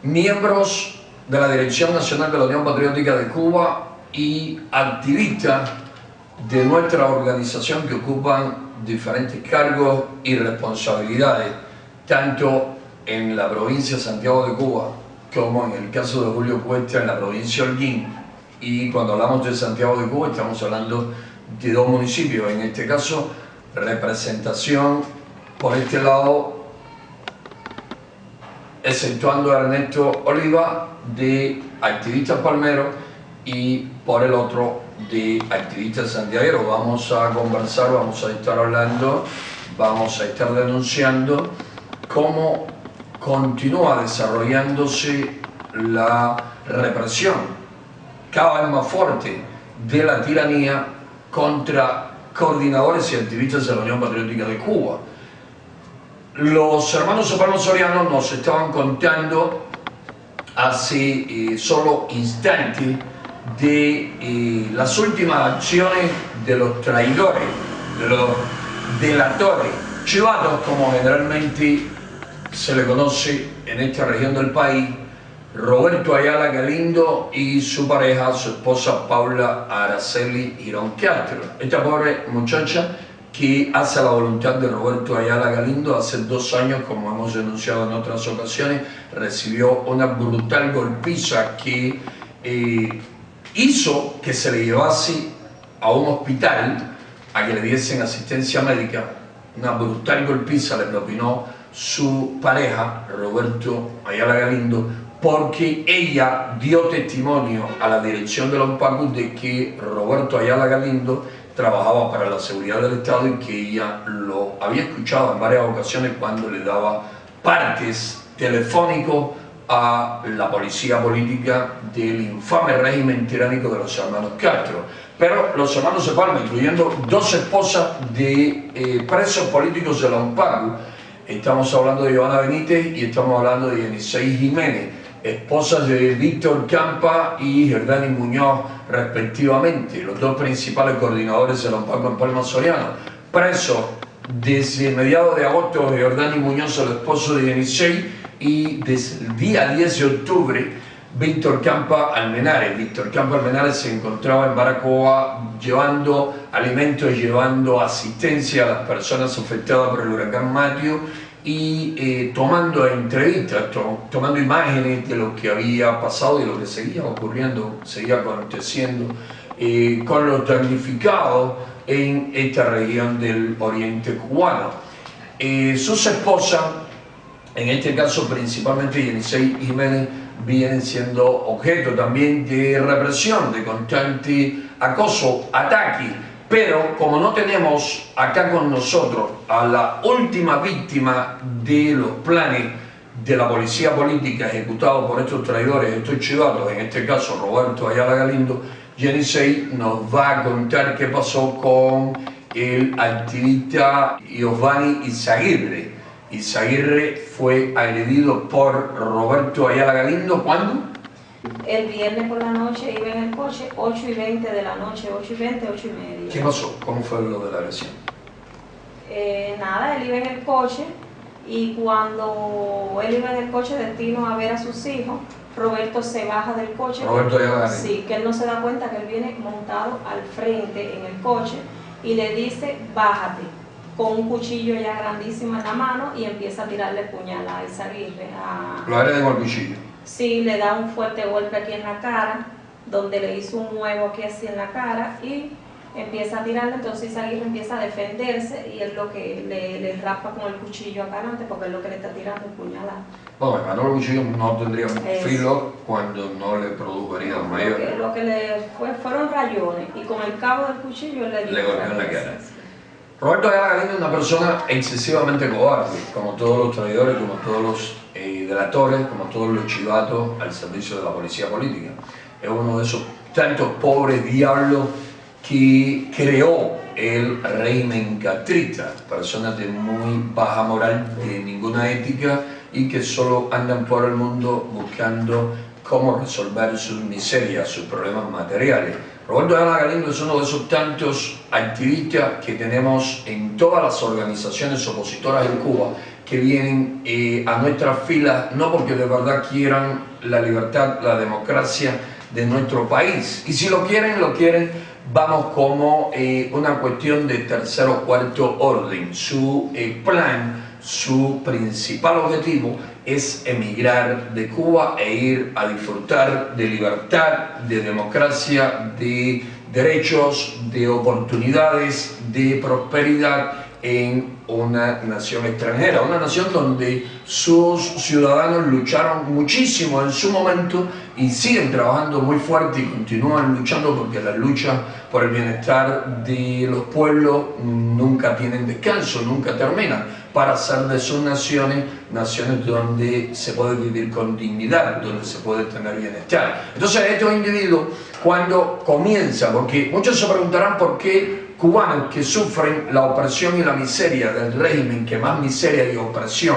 miembros de la Dirección Nacional de la Unión Patriótica de Cuba y activistas de nuestra organización que ocupan diferentes cargos y responsabilidades, tanto en la provincia de Santiago de Cuba como en el caso de Julio Cuesta en la provincia de Holguín. Y cuando hablamos de Santiago de Cuba estamos hablando de dos municipios, en este caso representación por este lado, exceptuando a Ernesto Oliva, de activistas palmeros, y por el otro de activistas santiagueros. Vamos a conversar, vamos a estar hablando, vamos a estar denunciando cómo continúa desarrollándose la represión cada vez más fuerte de la tiranía contra coordinadores y activistas de la Unión Patriótica de Cuba. Los hermanos Sopranos Soriano nos estaban contando hace solo instantes de las últimas acciones de los traidores, de los delatores, chivatos como generalmente se le conoce en esta región del país, Roberto Ayala Galindo y su pareja, su esposa Paula Araceli Girón Castro. Esta pobre muchacha que hace la voluntad de Roberto Ayala Galindo hace 2 años, como hemos denunciado en otras ocasiones, recibió una brutal golpiza que hizo que se le llevase a un hospital a que le diesen asistencia médica. Una brutal golpiza le propinó su pareja, Roberto Ayala Galindo, porque ella dio testimonio a la dirección de los PACU de que Roberto Ayala Galindo trabajaba para la seguridad del Estado y que ella lo había escuchado en varias ocasiones cuando le daba partes telefónicos a la policía política del infame régimen tiránico de los hermanos Castro. Pero los hermanos de Palma, incluyendo 2 esposas de presos políticos de la UNPACU, estamos hablando de Giovanna Benítez y estamos hablando de Yenisei Jiménez, esposas de Víctor Campa y Jordani Muñoz respectivamente, los 2 principales coordinadores de la UNPACU en Palma Soriano, presos desde mediados de agosto. Jordani Muñoz, el esposo de Yenisei, y desde el día 10 de octubre Víctor Campa Almenares. Víctor Campa Almenares se encontraba en Baracoa llevando alimentos, llevando asistencia a las personas afectadas por el huracán Matthew y tomando entrevistas, tomando imágenes de lo que había pasado y de lo que seguía ocurriendo, seguía aconteciendo con los damnificados en esta región del oriente cubano. Sus esposas, en este caso principalmente Yenisei Jiménez, vienen siendo objeto también de represión, de constante acoso, ataque. Pero como no tenemos acá con nosotros a la última víctima de los planes de la policía política ejecutados por estos traidores, estos chivatos, en este caso Roberto Ayala Galindo, Yenisei nos va a contar qué pasó con el activista Giovanni Izaguirre. Izaguirre fue agredido por Roberto Ayala Galindo, ¿cuándo? El viernes por la noche iba en el coche, 8:20 de la noche, 8:20, 8:30. ¿Qué pasó? ¿Cómo fue lo de la agresión? Nada, él iba en el coche y cuando él iba en el coche destino a ver a sus hijos, Roberto se baja del coche. Roberto Ayala Galindo. Sí, que él no se da cuenta que él viene montado al frente en el coche y le dice, bájate, con un cuchillo ya grandísimo en la mano y empieza a tirarle puñalada a Izaguirre. ¿Lo agrede con el cuchillo? Sí, le da un fuerte golpe aquí en la cara, donde le hizo un huevo aquí así en la cara y empieza a tirarle. Entonces Izaguirre empieza a defenderse y él lo que le raspa con el cuchillo acá adelante porque es lo que le está tirando el puñalada. Bueno, hermano, el cuchillo no tendría filo cuando no le produjo heridas mayores. Lo que le fueron rayones y con el cabo del cuchillo le golpeó en la cara. Roberto Ayala Galindo es una persona excesivamente cobarde, como todos los traidores, como todos los delatores, como todos los chivatos al servicio de la policía política. Es uno de esos tantos pobres diablos que creó el régimen castrista, personas de muy baja moral, de ninguna ética y que solo andan por el mundo buscando cómo resolver sus miserias, sus problemas materiales. Roberto Ayala Galindo es uno de esos tantos activistas que tenemos en todas las organizaciones opositoras en Cuba que vienen a nuestras filas no porque de verdad quieran la libertad, la democracia de nuestro país. Y si lo quieren, vamos como una cuestión de tercer o cuarto orden. Su plan, su principal objetivo es emigrar de Cuba e ir a disfrutar de libertad, de democracia, de derechos, de oportunidades, de prosperidad en una nación extranjera, una nación donde sus ciudadanos lucharon muchísimo en su momento y siguen trabajando muy fuerte y continúan luchando porque la lucha por el bienestar de los pueblos nunca tienen descanso, nunca terminan, para hacer de sus naciones donde se puede vivir con dignidad, donde se puede tener bienestar. Entonces estos individuos cuando comienzan, porque muchos se preguntarán por qué cubanos que sufren la opresión y la miseria del régimen que más miseria y opresión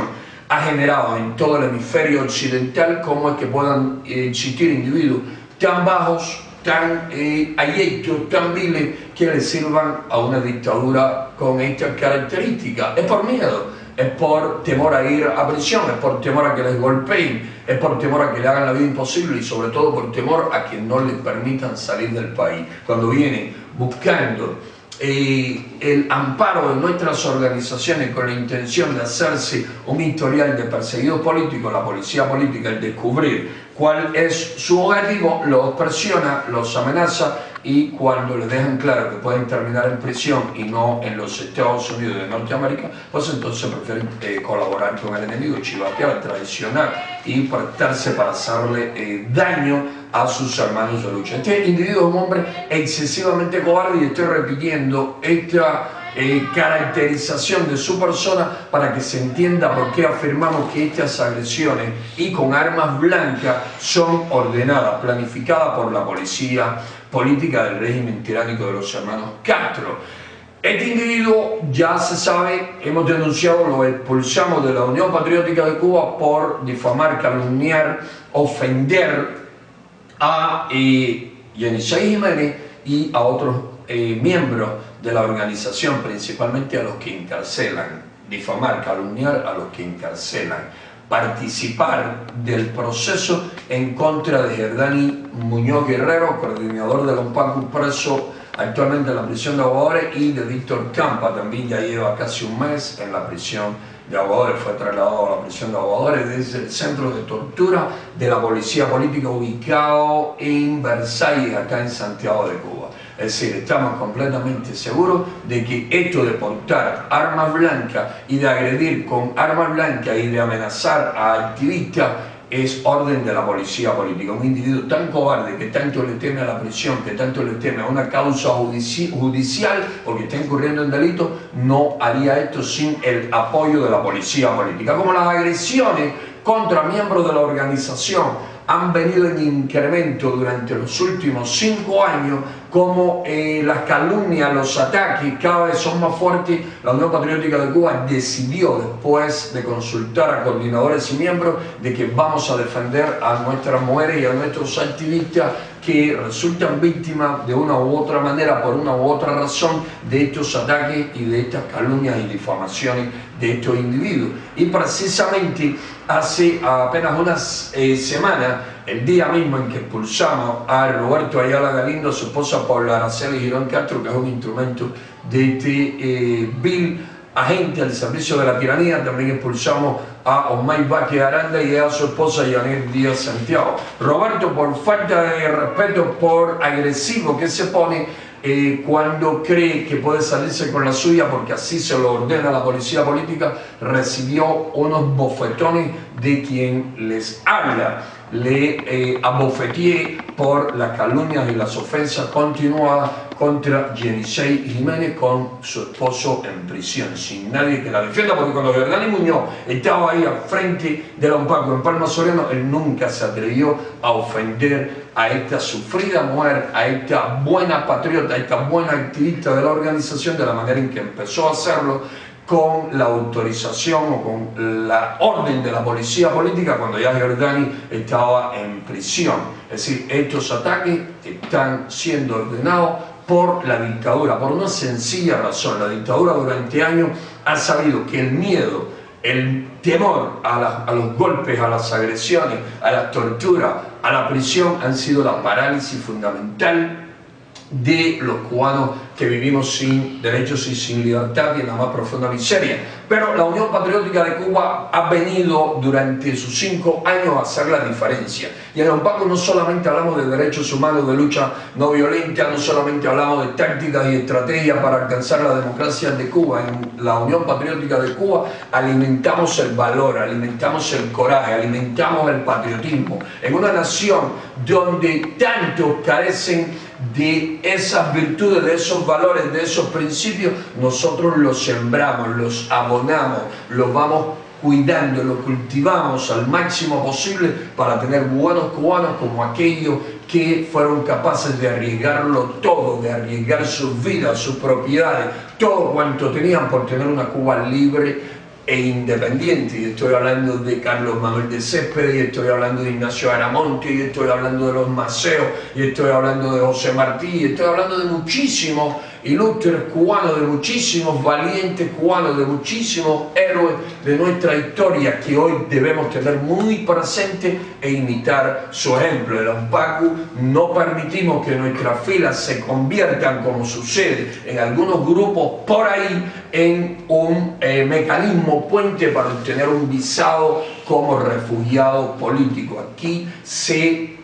ha generado en todo el hemisferio occidental, cómo es que puedan existir individuos tan bajos, tan abyectos, tan viles, que les sirvan a una dictadura con estas características. Es por miedo, es por temor a ir a prisión, es por temor a que les golpeen, es por temor a que le hagan la vida imposible y sobre todo por temor a que no les permitan salir del país. Cuando vienen buscando el amparo de nuestras organizaciones con la intención de hacerse un historial de perseguidos políticos, la policía política, el descubrir cuál es su objetivo, los presiona, los amenaza y cuando les dejan claro que pueden terminar en prisión y no en los Estados Unidos de Norteamérica, pues entonces prefieren colaborar con el enemigo, chivatear, traicionar y prestarse para hacerle daño a sus hermanos de lucha. Este individuo es un hombre excesivamente cobarde y estoy repitiendo esta caracterización de su persona para que se entienda por qué afirmamos que estas agresiones y con armas blancas son ordenadas, planificadas por la policía política del régimen tiránico de los hermanos Castro. Este individuo ya se sabe, hemos denunciado, lo expulsamos de la Unión Patriótica de Cuba por difamar, calumniar, ofender a Yenisei Jiménez y a otros miembros de la organización, principalmente a los que encarcelan, difamar, calumniar a los que encarcelan, participar del proceso en contra de Gerdani Muñoz Guerrero, coordinador de Lompacu, preso actualmente en la prisión de Aguadores, y de Víctor Campa, también ya lleva casi un mes en la prisión de Aguadores, fue trasladado a la prisión de Aguadores desde el centro de tortura de la policía política ubicado en Versalles, acá en Santiago de Cuba. Es decir, estamos completamente seguros de que esto de portar armas blancas y de agredir con armas blancas y de amenazar a activistas es orden de la policía política. Un individuo tan cobarde que tanto le teme a la prisión, que tanto le teme a una causa judicial porque está incurriendo en delito, no haría esto sin el apoyo de la policía política. Como las agresiones contra miembros de la organización han venido en incremento durante los últimos 5 años, como las calumnias, los ataques cada vez son más fuertes, la Unión Patriótica de Cuba decidió, después de consultar a coordinadores y miembros, de que vamos a defender a nuestras mujeres y a nuestros activistas que resultan víctimas de una u otra manera, por una u otra razón, de estos ataques y de estas calumnias y difamaciones de estos individuos. Y precisamente hace apenas unas semanas, el día mismo en que expulsamos a Roberto Ayala Galindo, su esposa Paula Araceli Girón Castro, que es un instrumento de este vil agente al servicio de la tiranía, también expulsamos a Omay Vázquez Aranda y a su esposa Yanet Díaz Santiago. Roberto, por falta de respeto, por agresivo que se pone cuando cree que puede salirse con la suya, porque así se lo ordena la policía política, recibió unos bofetones de quien les habla. Le abofeteé por las calumnias y las ofensas continuadas contra Yenisei Jiménez con su esposo en prisión, sin nadie que la defienda, porque cuando Gerdani Muñoz estaba ahí al frente de Lompacu en Palma Soriano, él nunca se atrevió a ofender a esta sufrida mujer, a esta buena patriota, a esta buena activista de la organización, de la manera en que empezó a hacerlo, con la autorización o con la orden de la policía política cuando ya Giordani estaba en prisión. Es decir, estos ataques están siendo ordenados por la dictadura, por una sencilla razón. La dictadura durante años ha sabido que el miedo, el temor a los golpes, a las agresiones, a la tortura, a la prisión han sido la parálisis fundamental de los cubanos que vivimos sin derechos y sin libertad y en la más profunda miseria. Pero la Unión Patriótica de Cuba ha venido durante sus 5 años a hacer la diferencia. Y en la UNPACU no solamente hablamos de derechos humanos, de lucha no violenta, no solamente hablamos de tácticas y estrategias para alcanzar la democracia de Cuba. En la Unión Patriótica de Cuba alimentamos el valor, alimentamos el coraje, alimentamos el patriotismo. En una nación donde tantos carecen de esas virtudes, de esos valores, de esos principios, nosotros los sembramos, los abonamos, los vamos cuidando, los cultivamos al máximo posible para tener buenos cubanos como aquellos que fueron capaces de arriesgarlo todo, de arriesgar sus vidas, sus propiedades, todo cuanto tenían por tener una Cuba libre e independiente. Y estoy hablando de Carlos Manuel de Céspedes, y estoy hablando de Ignacio Aramonte, y estoy hablando de los Maceos, y estoy hablando de José Martí, y estoy hablando de muchísimos ilustres cubanos, de muchísimos valientes cubanos, de muchísimos héroes de nuestra historia que hoy debemos tener muy presente e imitar su ejemplo. En la UNPACU no permitimos que nuestras filas se conviertan, como sucede en algunos grupos por ahí, en un mecanismo puente para obtener un visado como refugiado político. Aquí se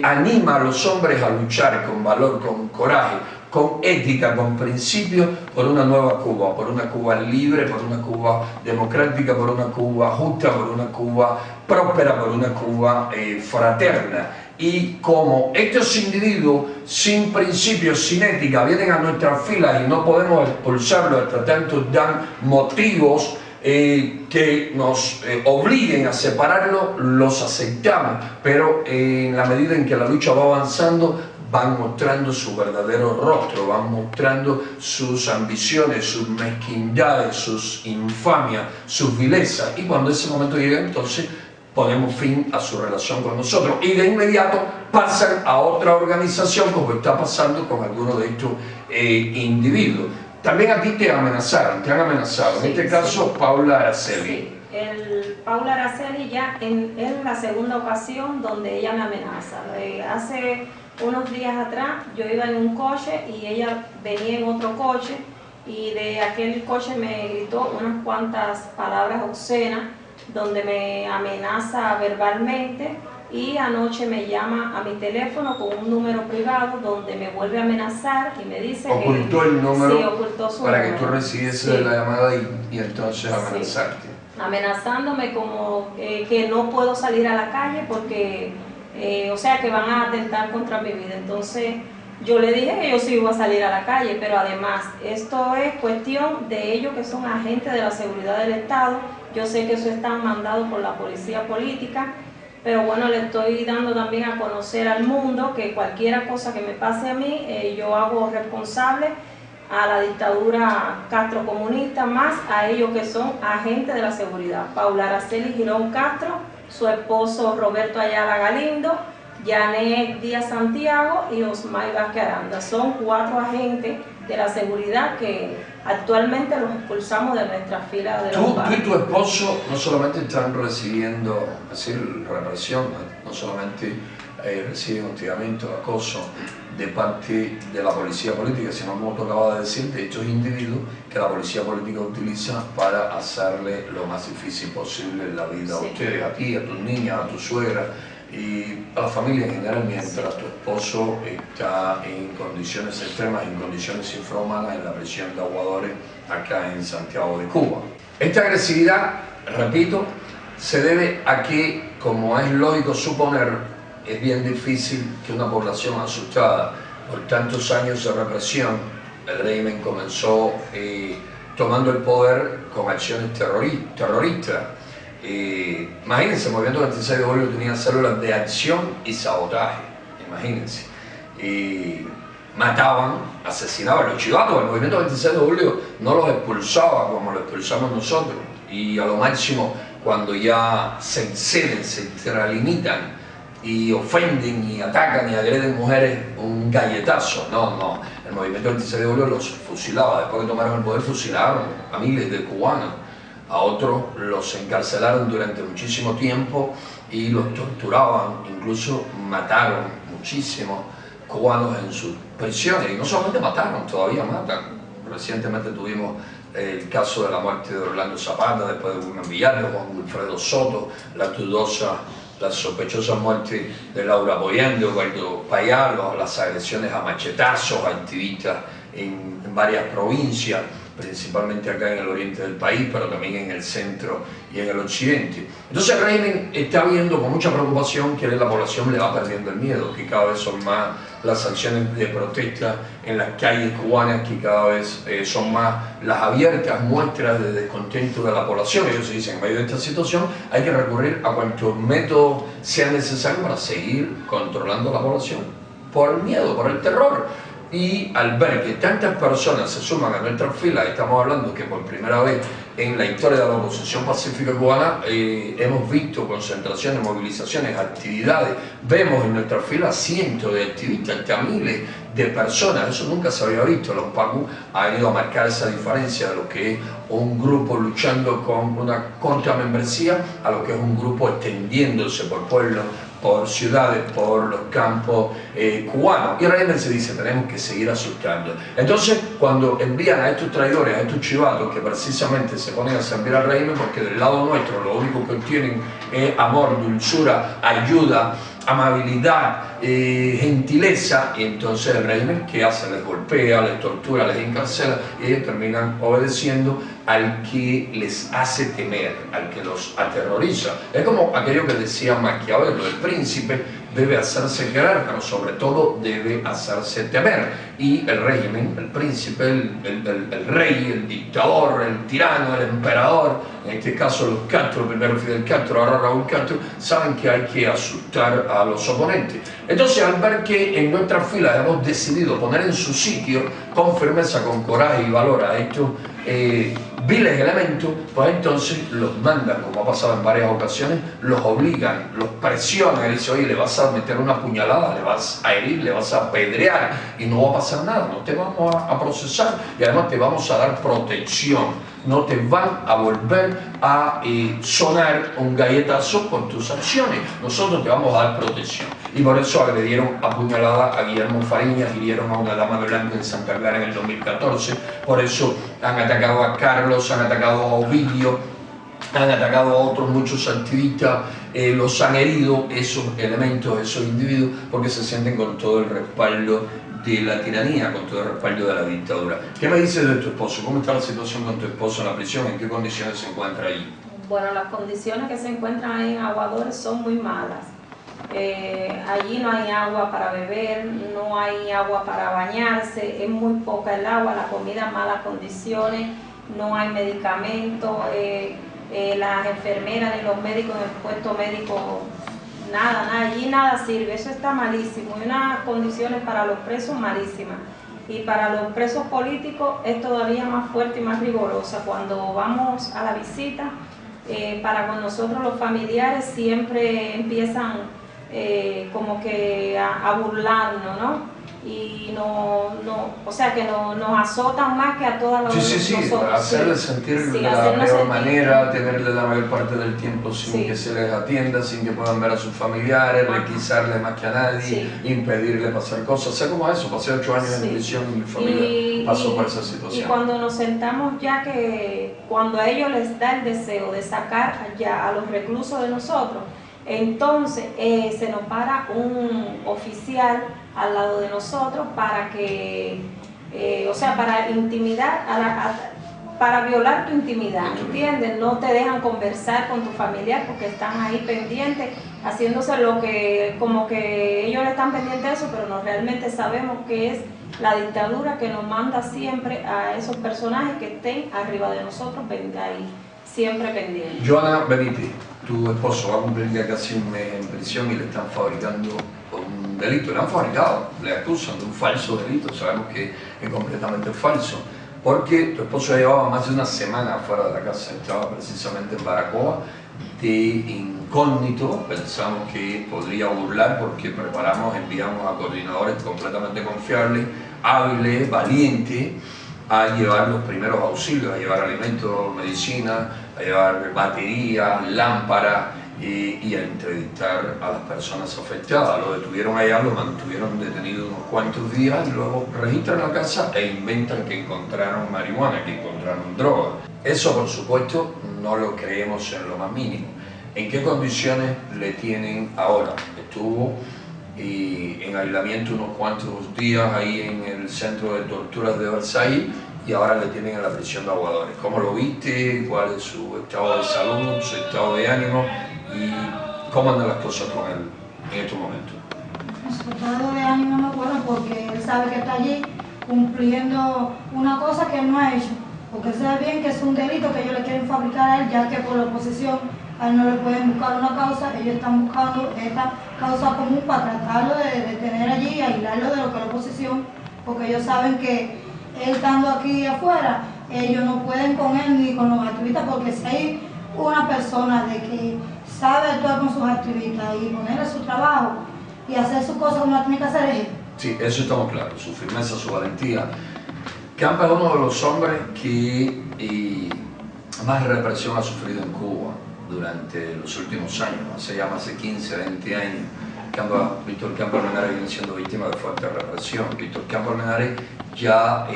anima a los hombres a luchar con valor, con coraje, con ética, con principios, por una nueva Cuba, por una Cuba libre, por una Cuba democrática, por una Cuba justa, por una Cuba próspera, por una Cuba fraterna. Y como estos individuos sin principios, sin ética, vienen a nuestras filas y no podemos expulsarlos, hasta tanto dan motivos que nos obliguen a separarlos, los aceptamos, pero en la medida en que la lucha va avanzando, van mostrando su verdadero rostro, van mostrando sus ambiciones, sus mezquindades, sus infamias, sus vilezas, y cuando ese momento llega, entonces ponemos fin a su relación con nosotros y de inmediato pasan a otra organización, como está pasando con algunos de estos individuos. También a ti te amenazaron, te han amenazado, sí, en este caso sí. Paula Araceli. Sí. Paula Araceli ya es la segunda ocasión donde ella me amenaza. Hace unos días atrás yo iba en un coche y ella venía en otro coche y de aquel coche me gritó unas cuantas palabras obscenas donde me amenaza verbalmente, y anoche me llama a mi teléfono con un número privado donde me vuelve a amenazar y me dice ocultó el número, sí, ocultó su para número. que tú recibieses Sí. la llamada y entonces amenazarte. Sí. Amenazándome como que no puedo salir a la calle porque, o sea, que van a atentar contra mi vida. Entonces yo le dije que yo sí iba a salir a la calle, pero además esto es cuestión de ellos que son agentes de la seguridad del Estado. Yo sé que eso está mandado por la policía política, pero bueno, le estoy dando también a conocer al mundo que cualquier cosa que me pase a mí, yo hago responsable a la dictadura castrocomunista, más a ellos que son agentes de la seguridad. Paula Araceli Girón Castro, su esposo Roberto Ayala Galindo, Yanet Díaz Santiago y Osmay Vázquez Aranda. Son 4 agentes de la seguridad que actualmente los expulsamos de nuestras filas de los Tú y tu esposo no solamente están recibiendo represión, no solamente reciben hostigamiento, acoso de parte de la policía política, sino, como tú acabas de decir, de estos individuos que la policía política utiliza para hacerle lo más difícil posible la vida a ustedes, a ti, a tus niñas, a tu suegra y a la familia en general, mientras tu esposo está en condiciones extremas, en condiciones infrahumanas en la prisión de Aguadores acá en Santiago de Cuba. Esta agresividad, repito, se debe a que, como es lógico suponer, es bien difícil que una población asustada por tantos años de represión, el régimen comenzó tomando el poder con acciones terroristas. Imagínense, el movimiento 26 de julio tenía células de acción y sabotaje, imagínense. mataban, asesinaban. Los chivatos, el movimiento 26 de julio no los expulsaba como lo expulsamos nosotros, y a lo máximo cuando ya se exceden, se extralimitan y ofenden y atacan y agreden mujeres, un galletazo. No, el movimiento 26 de julio los fusilaba. Después que tomaron el poder, fusilaron a miles de cubanos, a otros los encarcelaron durante muchísimo tiempo y los torturaban, incluso mataron muchísimos cubanos en sus prisiones, y no solamente mataron, todavía matan. Recientemente tuvimos el caso de la muerte de Orlando Zapata, después de Wilman Villalba, Juan Wilfredo Soto, la sospechosa muerte de Laura Boyén, de Eduardo Payalo, las agresiones a machetazos a activistas en varias provincias, principalmente acá en el oriente del país, pero también en el centro y en el occidente. Entonces el régimen está viendo con mucha preocupación que la población le va perdiendo el miedo, que cada vez son más las acciones de protesta en las calles cubanas, que cada vez son más las abiertas muestras de descontento de la población. Ellos dicen, en medio de esta situación hay que recurrir a cuantos métodos sea necesario para seguir controlando a la población por el miedo, por el terror. Y al ver que tantas personas se suman a nuestras filas, estamos hablando que por primera vez en la historia de la oposición pacífica cubana hemos visto concentraciones, movilizaciones, actividades, vemos en nuestras filas cientos de activistas, hasta miles de personas. Eso nunca se había visto. Los PACU han ido a marcar esa diferencia de lo que es un grupo luchando con una contramembresía a lo que es un grupo extendiéndose por pueblos, por ciudades, por los campos cubanos. Y el régimen se dice, tenemos que seguir asustando. Entonces, cuando envían a estos traidores, a estos chivatos, que precisamente se ponen a servir al régimen, porque del lado nuestro lo único que obtienen es amor, dulzura, ayuda, amabilidad, gentileza, y entonces el régimen, ¿qué hace? Les golpea, les tortura, les encarcela, y ellos terminan obedeciendo al que les hace temer, al que los aterroriza. Es como aquello que decía Maquiavelo, el príncipe debe hacerse querer, pero sobre todo debe hacerse temer. Y el régimen, el príncipe, el rey, el dictador, el tirano, el emperador, en este caso los Castro, primero Fidel Castro, ahora Raúl Castro, saben que hay que asustar a los oponentes. Entonces, al ver que en nuestras filas hemos decidido poner en su sitio con firmeza, con coraje y valor a estos viles elementos, pues entonces los mandan, como ha pasado en varias ocasiones, los obligan, los presionan, y dicen, oye, le vas a meter una puñalada, le vas a herir, le vas a apedrear y no va a pasar nada, no te vamos a procesar y además te vamos a dar protección. No te van a volver a sonar un galletazo por tus acciones. Nosotros te vamos a dar protección. Y por eso agredieron a puñalada a Guillermo Fariñas, hirieron a una dama de blanco en Santa Clara en el 2014. Por eso han atacado a Carlos, han atacado a Ovidio, han atacado a otros muchos activistas, los han herido esos elementos, esos individuos, porque se sienten con todo el respaldo de la tiranía, con todo el respaldo de la dictadura. ¿Qué me dices de tu esposo? ¿Cómo está la situación con tu esposo en la prisión? ¿En qué condiciones se encuentra ahí? Bueno, las condiciones que se encuentran ahí en Aguadores son muy malas. Allí no hay agua para beber, no hay agua para bañarse, es muy poca el agua, la comida en malas condiciones, no hay medicamentos, las enfermeras y los médicos en el puesto médico, nada, allí nada sirve, eso está malísimo, y unas condiciones para los presos malísimas. Y para los presos políticos es todavía más fuerte y más rigurosa. Cuando vamos a la visita, para con nosotros los familiares siempre empiezan como que a burlarnos, ¿no? Y o sea que nos azotan más que a todas las otras. Sí, para hacerles sentir de la peor manera, tenerle la mayor parte del tiempo sin que se les atienda, sin que puedan ver a sus familiares, requisarle más que a nadie, impedirle pasar cosas. O sea, como eso, pasé 8 años en prisión y mi familia pasó por esa situación. Y cuando nos sentamos ya que, cuando a ellos les da el deseo de sacar ya a los reclusos de nosotros, entonces se nos para un oficial al lado de nosotros para que, o sea, para intimidar, para violar tu intimidad, ¿entiendes? No te dejan conversar con tu familiar porque están ahí pendientes, haciéndose lo que, como que ellos le están pendientes de eso, pero no realmente sabemos que es la dictadura que nos manda siempre a esos personajes que estén arriba de nosotros, ahí, siempre pendientes. Joana Benítez, tu esposo va a cumplir ya casi un mes en prisión y le están fabricando un un delito, le han fabricado, le acusan de un falso delito, sabemos que es completamente falso, porque tu esposo llevaba más de una semana fuera de la casa, estaba precisamente en Baracoa, de incógnito, pensamos que podría burlar porque preparamos, enviamos a coordinadores completamente confiables, hábiles, valientes, a llevar los primeros auxilios, a llevar alimentos, medicina, a llevar baterías, lámparas y a entrevistar a las personas afectadas. Lo detuvieron allá, lo mantuvieron detenido unos cuantos días y luego registran la casa e inventan que encontraron marihuana, que encontraron droga. Eso, por supuesto, no lo creemos en lo más mínimo. ¿En qué condiciones le tienen ahora? Estuvo en aislamiento unos cuantos días ahí en el centro de torturas de Versailles y ahora le tienen en la prisión de Aguadores. ¿Cómo lo viste? ¿Cuál es su estado de salud, su estado de ánimo? ¿Y cómo andan las cosas con él en estos momentos? Su estado de ánimo no es bueno porque él sabe que está allí cumpliendo una cosa que él no ha hecho. Porque él sabe bien que es un delito que ellos le quieren fabricar a él, ya que por la oposición a él no le pueden buscar una causa, ellos están buscando esta causa común para tratarlo de tener allí y aislarlo de lo que es la oposición, porque ellos saben que él estando aquí afuera, ellos no pueden con él ni con los activistas, porque si hay una persona de que sabe actuar con sus activistas y ponerle su trabajo y hacer sus cosas como la tiene que hacer es él. Sí, eso estamos claros, su firmeza, su valentía. Campa es uno de los hombres que más represión ha sufrido en Cuba durante los últimos años, hace 15, 20 años. Víctor Campo Almenara viene siendo víctima de fuerte represión. Víctor Campo Almenara ya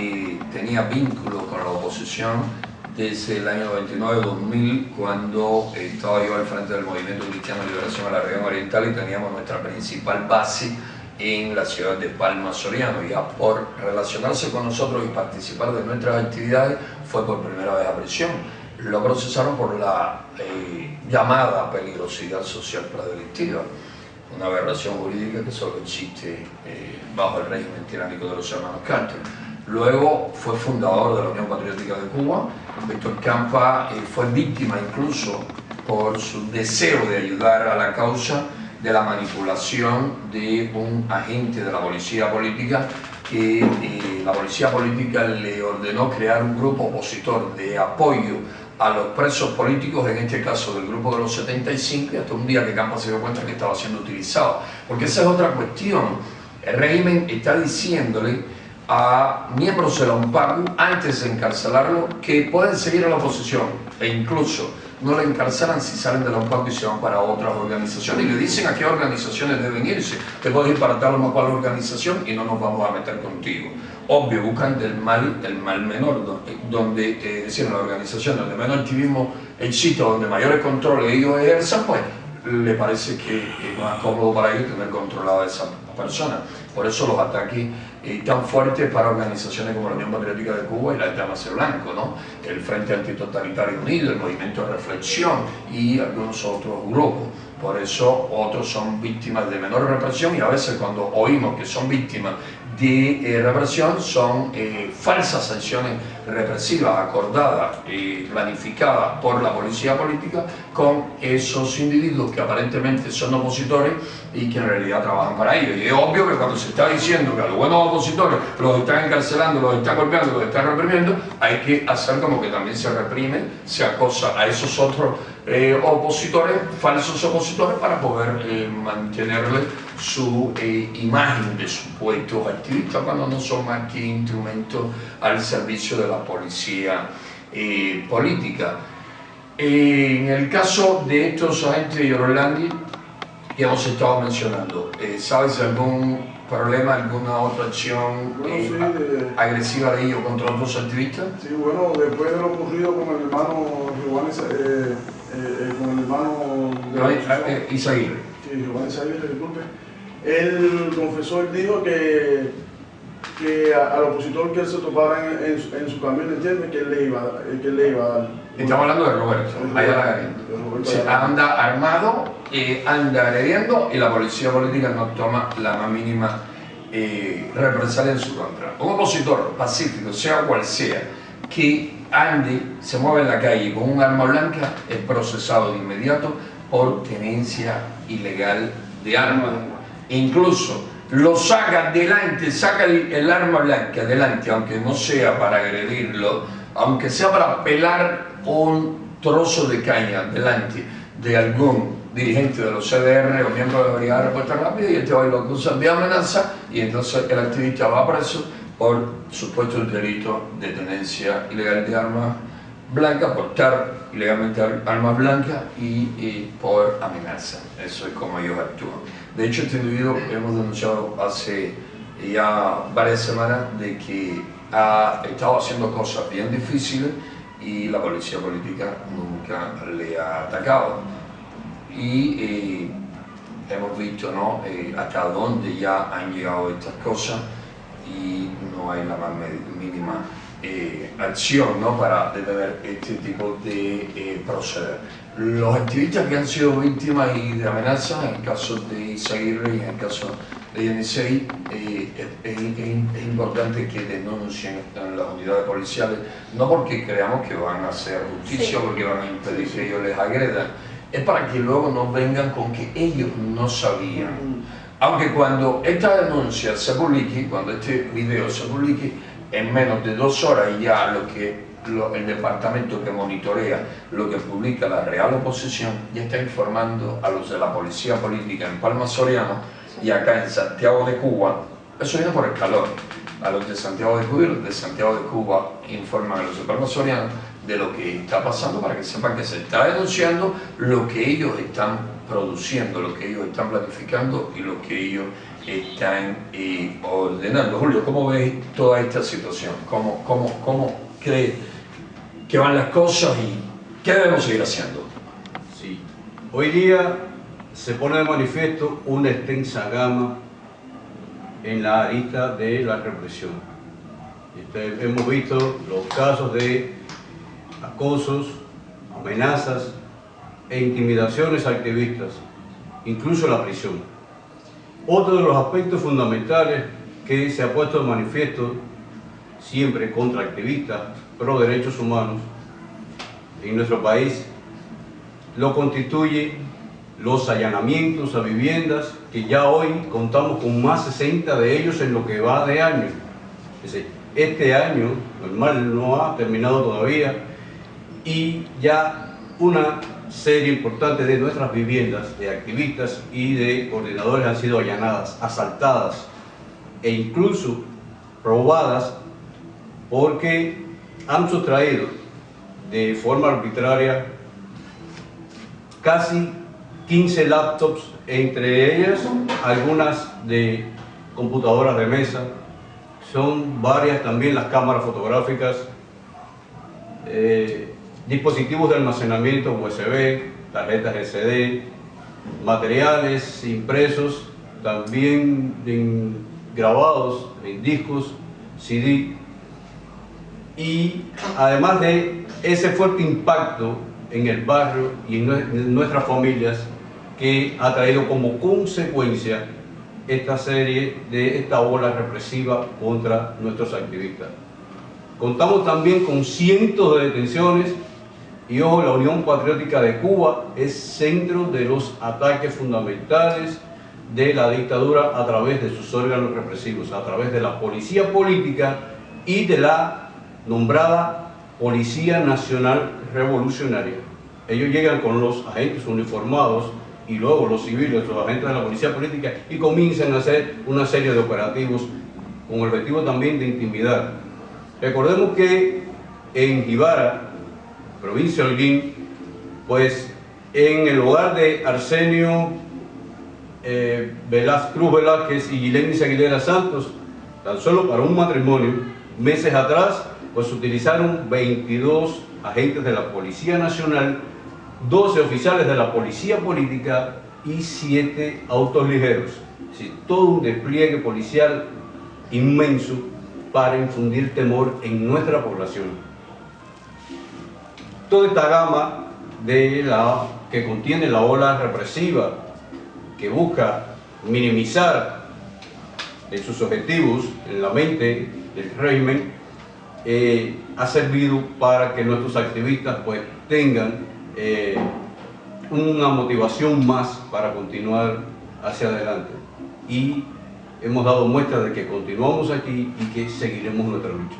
tenía vínculos con la oposición desde el año 99-2000, cuando estaba yo al frente del Movimiento Cristiano de Liberación a la Región Oriental y teníamos nuestra principal base en la ciudad de Palma Soriano. Ya por relacionarse con nosotros y participar de nuestras actividades fue por primera vez a prisión. Lo procesaron por la llamada peligrosidad social predelictiva, una aberración jurídica que solo existe bajo el régimen tiránico de los hermanos Carter. Luego fue fundador de la Unión Patriótica de Cuba. Víctor Campa fue víctima incluso por su deseo de ayudar a la causa de la manipulación de un agente de la policía política que la policía política le ordenó crear un grupo opositor de apoyo a los presos políticos, en este caso del grupo de los 75, y hasta un día que Campa se dio cuenta que estaba siendo utilizado. Porque esa es otra cuestión. El régimen está diciéndole a miembros de la UNPACU, antes de encarcelarlo, que pueden seguir a la oposición e incluso no le encarcelan si salen de la UNPACU y se van para otras organizaciones y le dicen a qué organizaciones deben irse. Te puedes ir para tal o cual organización y no nos vamos a meter contigo. Obvio, buscan el mal menor, donde, es decir, en la organización donde menos activismo existe, donde mayores controles ellos ejerzan, pues le parece que es más cómodo para ellos tener controlada a esa persona. Por eso los ataques tan fuertes para organizaciones como la Unión Patriótica de Cuba y la Llamas Blanco, ¿no? El Frente Antitotalitario Unido, el Movimiento de Reflexión y algunos otros grupos. Por eso otros son víctimas de menor represión y a veces cuando oímos que son víctimas de represión son falsas sanciones represivas acordadas y planificadas por la policía política con esos individuos que aparentemente son opositores y que en realidad trabajan para ellos. Y es obvio que cuando se está diciendo que a los buenos opositores los están encarcelando, los están golpeando, los están reprimiendo, hay que hacer como que también se reprime, se acosa a esos otros opositores, falsos opositores, para poder mantenerle su imagen de supuestos activistas cuando no son más que instrumentos al servicio de la policía política. En el caso de estos agentes de Orlandi que hemos estado mencionando, ¿sabes de algún problema, alguna otra acción agresiva de ellos contra otros activistas? Sí, bueno, después de lo ocurrido con el hermano Isaguirre. Sí, Giovanni Isaguirre, disculpe. Él confesó, él dijo que al opositor que él se topara en su camión, entiende que él le iba a dar. Estamos hablando de Roberto, Ayala Galindo. Anda armado, anda agrediendo y la policía política no toma la más mínima represalia en su contra. Un opositor pacífico, sea cual sea, que ande, se mueve en la calle con un arma blanca, es procesado de inmediato por tenencia ilegal de armas. incluso lo saca delante, saca el arma blanca delante, aunque no sea para agredirlo, aunque sea para pelar un trozo de caña delante de algún dirigente de los CDR o miembro de la Brigada de Respuesta Rápida, y este va y lo acusan de amenaza, y entonces el activista va preso por supuesto delito de tenencia ilegal de armas blancas, portar ilegalmente armas blancas y por amenaza. Eso es como ellos actúan. De hecho, este individuo hemos denunciado hace ya varias semanas de que ha estado haciendo cosas bien difíciles y la policía política nunca le ha atacado. Y hemos visto, ¿no?, hasta dónde ya han llegado estas cosas y no hay la más mínima acción, ¿no?, para detener este tipo de proceder. Los activistas que han sido víctimas y de amenazas, en el caso de Izaguirre y en el caso de Yenisei, es importante que denuncien en las unidades policiales, no porque creamos que van a hacer justicia o porque van a impedir que ellos les agredan, es para que luego no vengan con que ellos no sabían. Aunque cuando esta denuncia se publique, cuando este video se publique, en menos de 2 horas ya el departamento que monitorea lo que publica la Real Oposición ya está informando a los de la policía política en Palma Soriano y acá en Santiago de Cuba. Eso viene por el calor. A los de Santiago de Cuba y los de Santiago de Cuba informan a los de Palma Soriano de lo que está pasando para que sepan que se está denunciando lo que ellos están produciendo, lo que ellos están planificando y lo que ellos están ordenando. Julio, ¿cómo ves toda esta situación? ¿Cómo crees que van las cosas y qué debemos seguir haciendo? Sí, hoy día se pone de manifiesto una extensa gama en la arista de la represión. Hemos visto los casos de acosos, amenazas e intimidaciones a activistas, incluso la prisión. Otro de los aspectos fundamentales que se ha puesto de manifiesto siempre contra activistas pro derechos humanos en nuestro país lo constituye los allanamientos a viviendas, que ya hoy contamos con más 60 de ellos en lo que va de año. Es decir, este año normal no ha terminado todavía y ya una serie importante de nuestras viviendas de activistas y de coordinadores han sido allanadas, asaltadas e incluso robadas porque han sustraído de forma arbitraria casi 15 laptops, entre ellas algunas de computadoras de mesa, son varias también las cámaras fotográficas, dispositivos de almacenamiento USB, tarjetas SD, materiales impresos, también grabados en discos, CD, y además de ese fuerte impacto en el barrio y en nuestras familias que ha traído como consecuencia esta ola represiva contra nuestros activistas. Contamos también con cientos de detenciones y ojo, la Unión Patriótica de Cuba es centro de los ataques fundamentales de la dictadura a través de sus órganos represivos, a través de la policía política y de la nombrada Policía Nacional Revolucionaria. Ellos llegan con los agentes uniformados y luego los civiles, los agentes de la policía política, y comienzan a hacer una serie de operativos con el objetivo también de intimidar. Recordemos que en Jibara, provincia de Holguín, pues en el hogar de Arsenio Cruz Velázquez y Guilenis Aguilera Santos, tan solo para un matrimonio, meses atrás, pues utilizaron 22 agentes de la Policía Nacional, 12 oficiales de la Policía Política y 7 autos ligeros. Es decir, todo un despliegue policial inmenso para infundir temor en nuestra población. Toda esta gama que contiene la ola represiva que busca minimizar sus objetivos en la mente del régimen ha servido para que nuestros activistas pues tengan una motivación más para continuar hacia adelante. y hemos dado muestra de que continuamos aquí y que seguiremos nuestra lucha.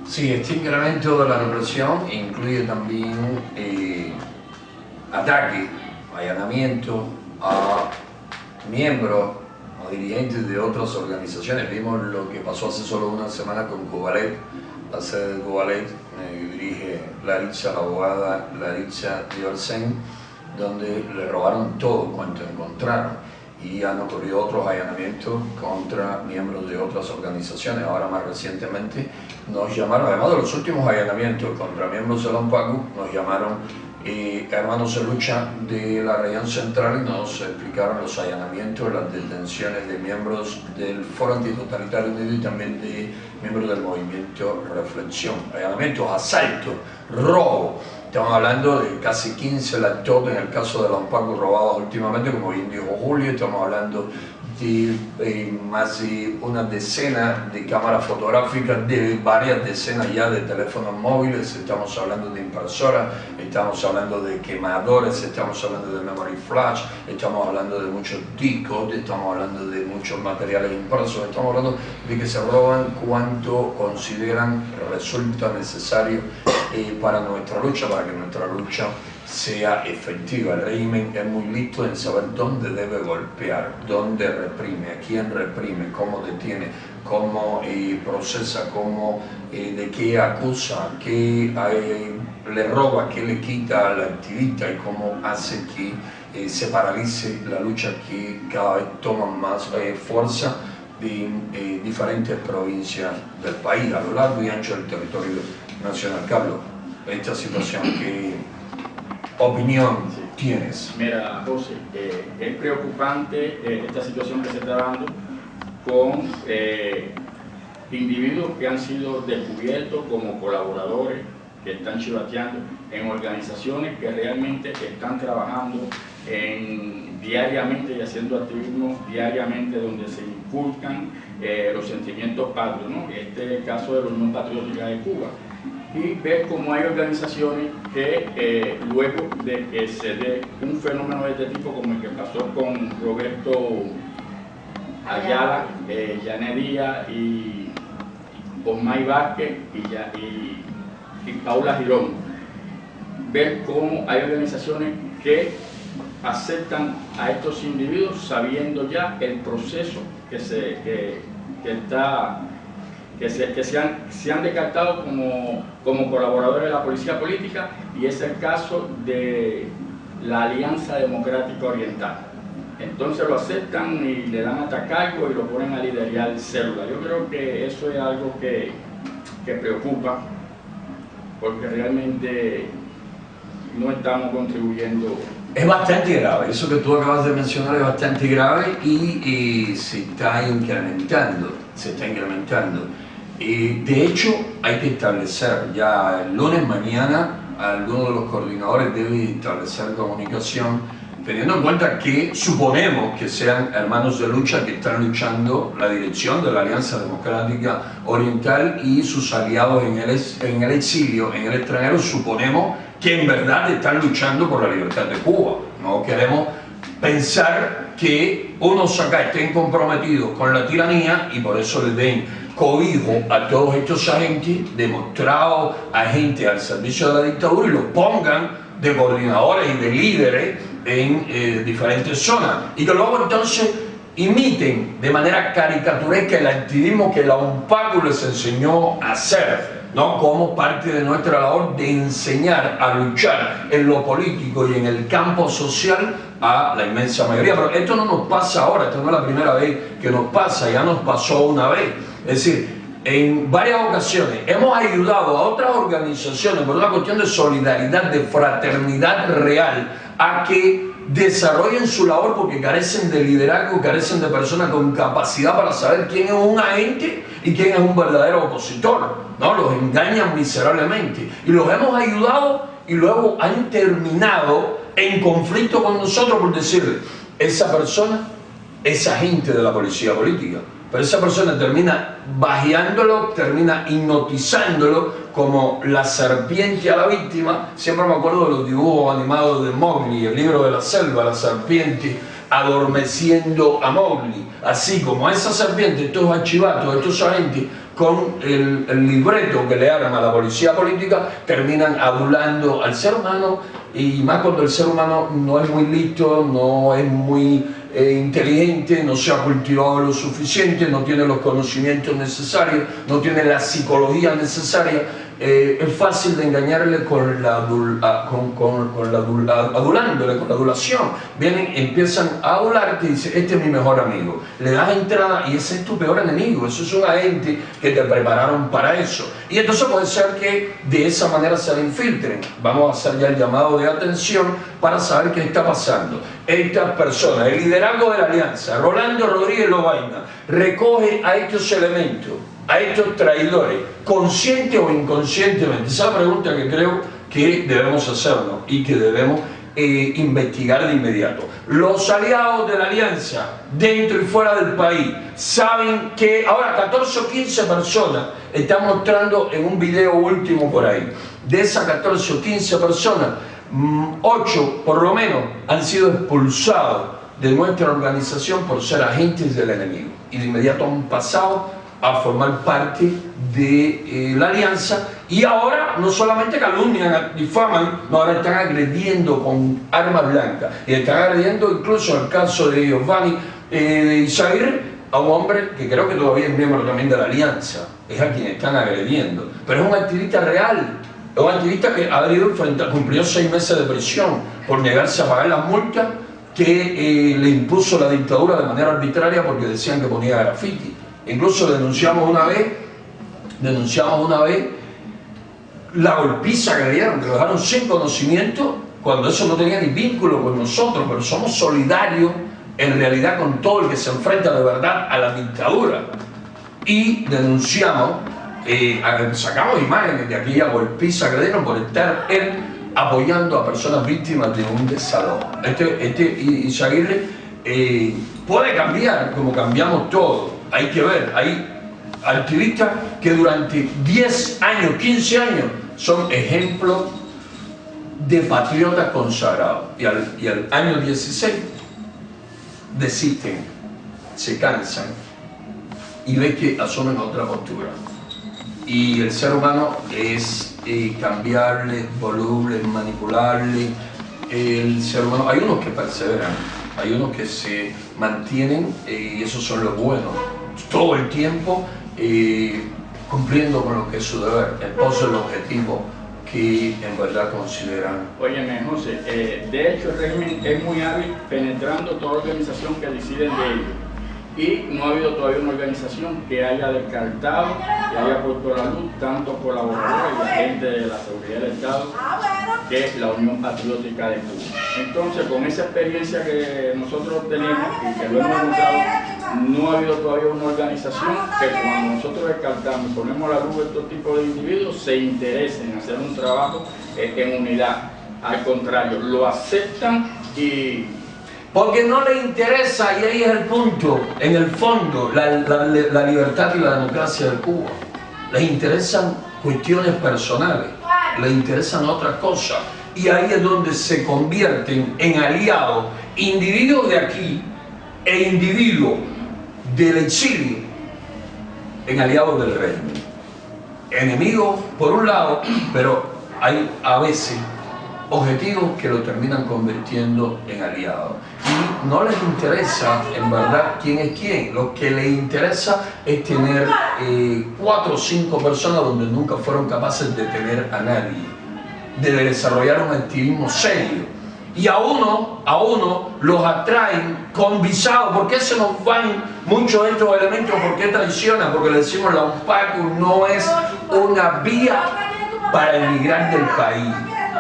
Sí, este incremento de la represión incluye también ataques, allanamientos a miembros o dirigentes de otras organizaciones. Vimos lo que pasó hace solo una semana con Cubalet, la sede de Cubalet, dirige Laritza, la abogada Laritza Diorsen, donde le robaron todo cuanto encontraron. Y han ocurrido otros allanamientos contra miembros de otras organizaciones. Ahora más recientemente nos llamaron, además de los últimos allanamientos contra miembros de la UNPACU, nos llamaron hermanos de lucha de la región central y nos explicaron los allanamientos, las detenciones de miembros del Foro Antitotalitario Unido y también de miembros del movimiento Reflexión. Allanamientos, asaltos, robo. Estamos hablando de casi 15 laptops en el caso de la UNPACU robados últimamente, como bien dijo Julio. Estamos hablando de más de una decena de cámaras fotográficas, de varias decenas ya de teléfonos móviles. Estamos hablando de impresoras, estamos hablando de quemadores, estamos hablando de memory flash, estamos hablando de muchos discos, estamos hablando de muchos materiales impresos, estamos hablando de que se roban cuanto consideran resulta necesario para nuestra lucha, para que nuestra lucha sea efectiva. El régimen es muy listo en saber dónde debe golpear, dónde reprime, a quién reprime, cómo detiene, cómo procesa, cómo, de qué acusa, qué le roba, qué le quita al activista y cómo hace que se paralice la lucha que cada vez toma más fuerza en diferentes provincias del país, a lo largo y ancho del territorio nacional. Carlos, esta situación, ¿qué opinión tienes? Mira, José, es preocupante esta situación que se está dando con individuos que han sido descubiertos como colaboradores, que están chivateando en organizaciones que realmente están trabajando diariamente y haciendo activismo diariamente, donde se inculcan los sentimientos patrios, ¿no? Este es el caso de la Unión Patriótica de Cuba. Y ver cómo hay organizaciones que luego de que se dé un fenómeno de este tipo, como el que pasó con Roberto Ayala, Yané Díaz y Osmay Vázquez y Paula Girón, ver cómo hay organizaciones que aceptan a estos individuos sabiendo ya el proceso que se han descartado como colaboradores de la policía política, y es el caso de la Alianza Democrática Oriental. Entonces lo aceptan y le dan hasta cargo y lo ponen a liderar células. Yo creo que eso es algo que preocupa, porque realmente no estamos contribuyendo. Es bastante grave, eso que tú acabas de mencionar es bastante grave y se está incrementando, de hecho, hay que establecer, ya el lunes mañana, alguno de los coordinadores debe establecer comunicación, teniendo en cuenta que suponemos que sean hermanos de lucha que están luchando la dirección de la Alianza Democrática Oriental y sus aliados en el exilio, en el extranjero. Suponemos que en verdad están luchando por la libertad de Cuba. No queremos pensar que unos acá estén comprometidos con la tiranía y por eso les den cobijo a todos estos agentes, demostrados agentes al servicio de la dictadura, y los pongan de coordinadores y de líderes en diferentes zonas, y que luego entonces imiten de manera caricaturesca el activismo que la UNPACU les enseñó a hacer, ¿no? Como parte de nuestra labor de enseñar a luchar en lo político y en el campo social a la inmensa mayoría. Pero esto no nos pasa ahora, esta no es la primera vez que nos pasa, ya nos pasó una vez. Es decir, en varias ocasiones hemos ayudado a otras organizaciones por una cuestión de solidaridad, de fraternidad real, a que desarrollen su labor porque carecen de liderazgo, carecen de personas con capacidad para saber quién es un agente y quién es un verdadero opositor, ¿no? Los engañan miserablemente y los hemos ayudado y luego han terminado en conflicto con nosotros por decirle, esa persona es agente de la policía política. Pero esa persona termina bajeándolo, termina hipnotizándolo como la serpiente a la víctima. Siempre me acuerdo de los dibujos animados de Mowgli, el libro de la selva, la serpiente adormeciendo a Mowgli, así como a esa serpiente, estos archivatos, estos agentes, con el libreto que le arma la policía política, terminan adulando al ser humano, y más cuando el ser humano no es muy listo, no es muy inteligente, no se ha cultivado lo suficiente, no tiene los conocimientos necesarios, no tiene la psicología necesaria. Es fácil de engañarle con la adulándole, con la adulación. Vienen, empiezan a adularte y dicen, este es mi mejor amigo. Le das entrada y ese es tu peor enemigo. Eso es un agente que te prepararon para eso. Y entonces puede ser que de esa manera se le infiltren. Vamos a hacer ya el llamado de atención para saber qué está pasando. Estas personas, el liderazgo de la alianza, Rolando Rodríguez Lobaina, recoge a estos elementos, a estos traidores, consciente o inconscientemente. Esa es la pregunta que creo que debemos hacernos y que debemos investigar de inmediato. Los aliados de la alianza, dentro y fuera del país, saben que ahora 14 o 15 personas están mostrando en un video último por ahí. De esas 14 o 15 personas, 8 por lo menos han sido expulsados de nuestra organización por ser agentes del enemigo. Y de inmediato han pasado a formar parte de la alianza, y ahora no solamente calumnian, difaman, no, ahora están agrediendo con armas blancas, y están agrediendo incluso en el caso de Giovanni Izaguirre, a un hombre que creo que todavía es miembro también de la alianza, es a quien están agrediendo, pero es un activista real, es un activista que ha ido cumplió 6 meses de prisión por negarse a pagar las multas que le impuso la dictadura de manera arbitraria porque decían que ponía graffiti. Incluso denunciamos una vez la golpiza que dieron, que lo dejaron sin conocimiento, cuando eso no tenía ni vínculo con nosotros, pero somos solidarios en realidad con todo el que se enfrenta de verdad a la dictadura. Y denunciamos, sacamos imágenes de aquella golpiza que dieron por estar él apoyando a personas víctimas de un desalojo. Izaguirre puede cambiar como cambiamos todos. Hay que ver, hay activistas que durante 10 años, 15 años son ejemplos de patriotas consagrados, y al año 16 desisten, se cansan y ven que asumen otra postura. Y el ser humano es cambiable, voluble, manipulable. El ser humano, hay unos que perseveran, hay unos que se mantienen, y esos son los buenos, todo el tiempo cumpliendo con lo que es su deber, en pos del objetivo que en verdad consideran. Óyeme, José, de hecho el régimen es muy hábil penetrando toda organización que deciden de ello, y no ha habido todavía una organización que haya descartado, que haya puesto a la luz tanto colaboradores y agentes de la seguridad del Estado, que es la Unión Patriótica de Cuba. Entonces, con esa experiencia que nosotros tenemos y que lo hemos encontrado, no ha habido todavía una organización que cuando nosotros descartamos y ponemos a la luz a estos tipos de individuos se interesen en hacer un trabajo en unidad. Al contrario, lo aceptan y... Porque no les interesa, y ahí es el punto, en el fondo, la libertad y la democracia de Cuba. Les interesan cuestiones personales, les interesan otras cosas, y ahí es donde se convierten en aliados individuos de aquí e individuos del exilio en aliados del régimen. Enemigos por un lado, pero hay a veces objetivos que lo terminan convirtiendo en aliados. Y no les interesa en verdad quién es quién, lo que les interesa es tener 4 o 5 personas donde nunca fueron capaces de tener a nadie, de desarrollar un activismo serio. Y a uno los atraen con visados. ¿Por qué se nos van muchos de estos elementos? ¿Por qué traicionan? Porque le decimos la UNPACU no es una vía para emigrar del país.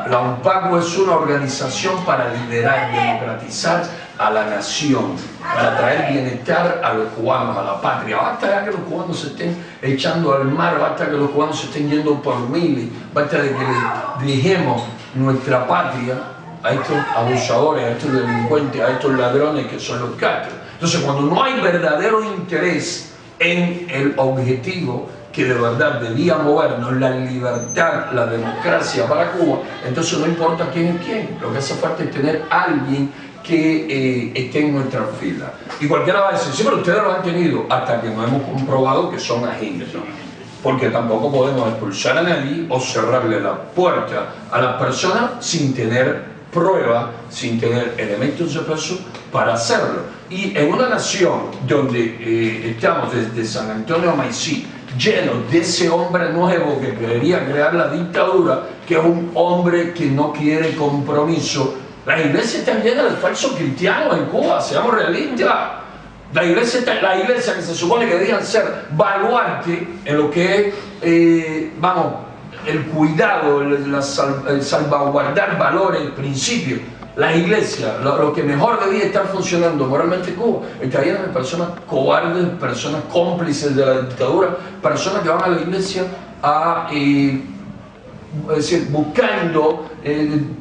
La UNPACU es una organización para liderar, democratizar a la nación, para traer bienestar a los cubanos, a la patria. Basta ya que los cubanos se estén echando al mar, basta que los cubanos se estén yendo por miles, basta de que le dirigemos nuestra patria a estos abusadores, a estos delincuentes, a estos ladrones que son los Castro. Entonces, cuando no hay verdadero interés en el objetivo que de verdad debía movernos, la libertad, la democracia para Cuba, entonces no importa quién es quién, lo que hace falta es tener a alguien que esté en nuestras filas. Y cualquiera va a decir, sí, pero ustedes lo han tenido, hasta que no hemos comprobado que son agentes. Porque tampoco podemos expulsar a nadie o cerrarle la puerta a las personas sin tener pruebas, sin tener elementos de peso para hacerlo. Y en una nación donde estamos desde San Antonio a Maicí, llenos de ese hombre nuevo que quería crear la dictadura, que es un hombre que no quiere compromiso. Las iglesias están llenas de falsos cristianos en Cuba, seamos realistas. La iglesia que se supone que deberían ser baluarte en lo que es, vamos, el cuidado, el salvaguardar valores, principios. Las iglesias, lo que mejor debía estar funcionando moralmente en Cuba, está llena de personas cobardes, personas cómplices de la dictadura, personas que van a la iglesia a, es decir, buscando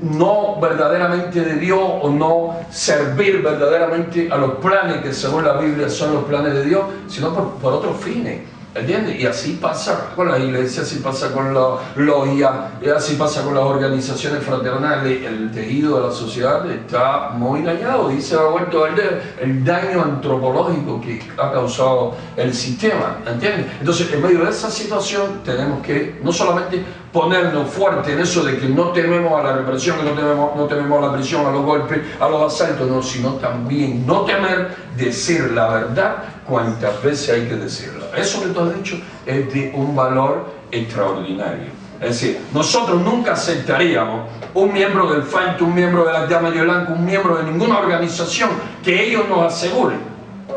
no verdaderamente de Dios o no servir verdaderamente a los planes que según la Biblia son los planes de Dios, sino por otros fines. ¿Entiendes? Y así pasa con las iglesias, así pasa con las logias, así pasa con las organizaciones fraternales. El tejido de la sociedad está muy dañado y se ha vuelto el daño antropológico que ha causado el sistema. ¿Entiendes? Entonces, en medio de esa situación, tenemos que no solamente ponernos fuerte en eso de que no tememos a la represión, que no tememos a la prisión, a los golpes, a los asaltos, no, sino también no temer decir la verdad cuantas veces hay que decirla. Eso que tú has dicho es de un valor extraordinario. Es decir, nosotros nunca aceptaríamos un miembro del FANT, un miembro de la Llama de Blanco, un miembro de ninguna organización que ellos nos aseguren.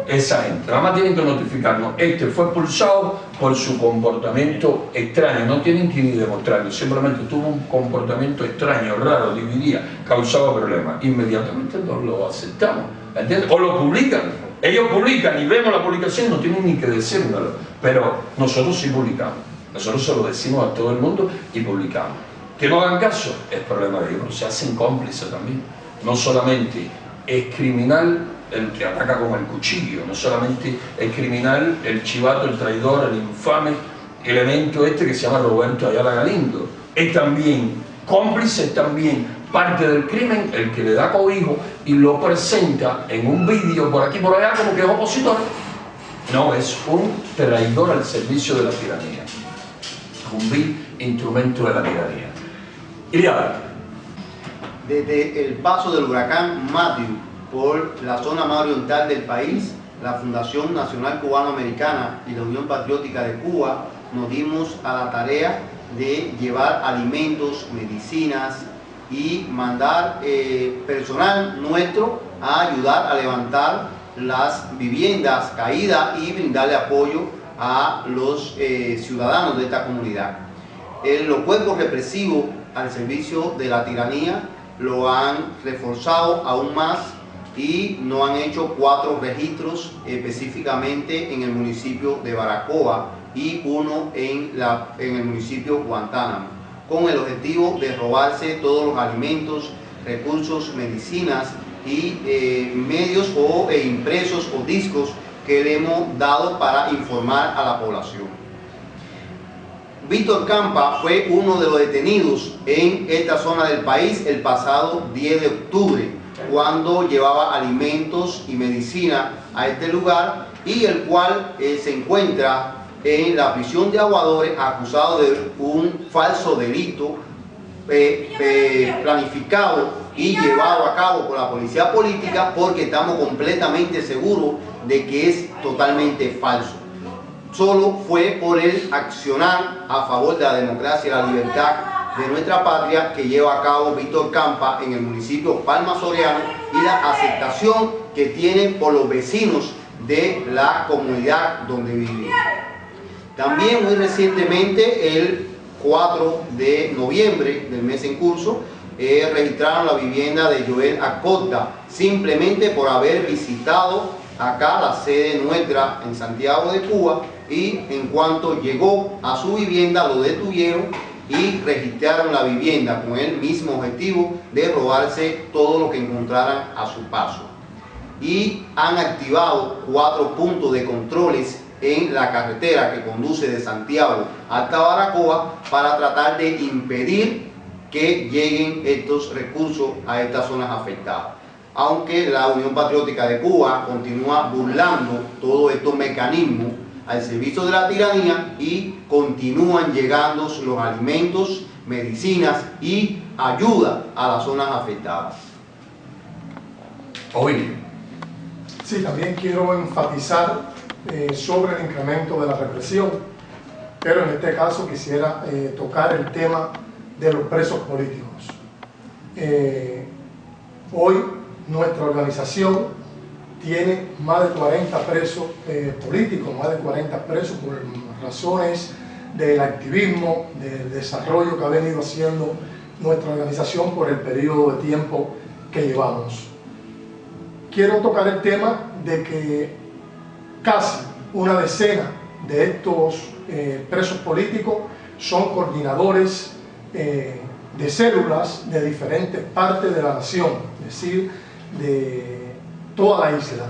Esa gente, nada más tienen que notificarnos, este fue expulsado por su comportamiento extraño, no tienen que ni demostrarlo, simplemente tuvo un comportamiento extraño, raro, dividía, causaba problemas, inmediatamente nos lo aceptamos, ¿entiendes? O lo publican, ellos publican y vemos la publicación, no tienen ni que decírnoslo, pero nosotros sí publicamos, nosotros se lo decimos a todo el mundo y publicamos. Que no hagan caso, es problema de ellos, pero se hacen cómplices también, no solamente es criminal el que ataca con el cuchillo, no solamente es criminal el chivato, el traidor, el infame elemento este que se llama Roberto Ayala Galindo, es también cómplice, es también parte del crimen el que le da cobijo y lo presenta en un vídeo por aquí por allá como que es opositor. No, es un traidor al servicio de la tiranía, un vil instrumento de la tiranía. Iliada. Desde el paso del huracán Matthew por la zona más oriental del país, la Fundación Nacional Cubano-Americana y la Unión Patriótica de Cuba nos dimos a la tarea de llevar alimentos, medicinas y mandar personal nuestro a ayudar a levantar las viviendas caídas y brindarle apoyo a los ciudadanos de esta comunidad. Los cuerpos represivos al servicio de la tiranía lo han reforzado aún más y nos han hecho 4 registros específicamente en el municipio de Baracoa y uno en el municipio Guantánamo, con el objetivo de robarse todos los alimentos, recursos, medicinas y medios o impresos o discos que le hemos dado para informar a la población. Víctor Campa fue uno de los detenidos en esta zona del país el pasado 10 de octubre, cuando llevaba alimentos y medicina a este lugar y el cual se encuentra en la prisión de Aguadores acusado de un falso delito planificado y llevado a cabo por la policía política, porque estamos completamente seguros de que es totalmente falso. Solo fue por el accionar a favor de la democracia y la libertad de nuestra patria que lleva a cabo Víctor Campa en el municipio Palma Soriano y la aceptación que tiene por los vecinos de la comunidad donde vivimos. También muy recientemente, el 4 de noviembre del mes en curso, registraron la vivienda de Joel Acosta simplemente por haber visitado acá la sede nuestra en Santiago de Cuba, y en cuanto llegó a su vivienda lo detuvieron y registraron la vivienda con el mismo objetivo de robarse todo lo que encontraran a su paso. Y han activado 4 puntos de controles en la carretera que conduce de Santiago hasta Baracoa para tratar de impedir que lleguen estos recursos a estas zonas afectadas. aunque la Unión Patriótica de Cuba continúa burlando todos estos mecanismos al servicio de la tiranía y continúan llegando los alimentos, medicinas y ayuda a las zonas afectadas. Oye. Sí, también quiero enfatizar sobre el incremento de la represión, pero en este caso quisiera tocar el tema de los presos políticos. Hoy nuestra organización tiene más de 40 presos políticos, más de 40 presos por razones del activismo, del desarrollo que ha venido haciendo nuestra organización por el periodo de tiempo que llevamos. Quiero tocar el tema de que casi una decena de estos presos políticos son coordinadores de células de diferentes partes de la nación, es decir, de toda la isla.